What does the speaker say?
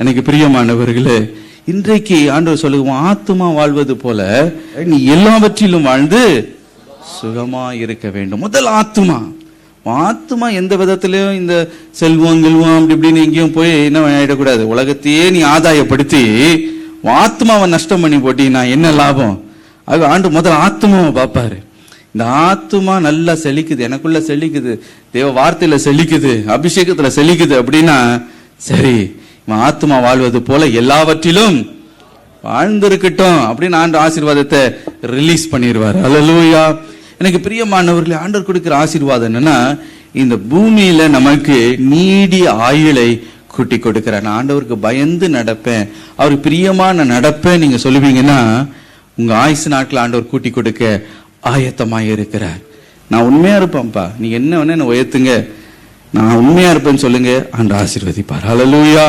எனக்கு பிரியமானவர்களே, இன்றைக்கு ஆண்டவர் சொல்லுவோம், ஆத்துமா வாழ்வது போல நீ எல்லாவற்றிலும் வாழ்ந்து சுகமா இருக்க வேண்டும். முதல் ஆத்துமா. ஆத்துமா எந்த விதத்திலையும் இந்த செல்வம் கில்வம் அப்படி இப்படின்னு எங்கேயும் போய் என்ன ஆயிடக்கூடாது. உலகத்தையே நீ ஆதாயப்படுத்தி ஆத்மாவை நஷ்டம் பண்ணி போட்டீங்கன்னா என்ன லாபம்? அது ஆண்டு முதல் ஆத்மாவை பார்ப்பாரு. இந்த ஆத்மா நல்லா செழிக்குது, எனக்குள்ள செழிக்குது, தேவ வார்த்தையில செழிக்குது, அபிஷேகத்துல செழிக்குது அப்படின்னா சரி, ஆத்மா வாழ்வது போல எல்லாவற்றிலும் வாழ்ந்திருக்கட்டும் அப்படின்னு ஆண்டு ஆசீர்வாதத்தை ரிலீஸ் பண்ணிடுவார். அல்லேலூயா. எனக்கு பிரியமானவர்களே, ஆண்டவர் கொடுக்கிற ஆசீர்வாதம் என்னன்னா, இந்த பூமியில நமக்கு நீடிய ஆயுளை கூட்டி கொடுக்கிறார். நான் ஆண்டவருக்கு பயந்து நடப்பேன், அவருக்கு பிரியமான நடப்பேன் நீங்க சொல்லுவீங்கன்னா உங்க ஆயுசு நாட்கள் ஆண்டவர் கூட்டி கொடுக்க ஆயத்தமாக இருக்கிறார். நான் உண்மையா இருப்பேன்ப்பா, நீ என்ன வேணா என்ன உயர்த்துங்க, நான் உண்மையா இருப்பேன்னு சொல்லுங்க, ஆண்டவர் ஆசீர்வதிப்பார். அல்லேலூயா.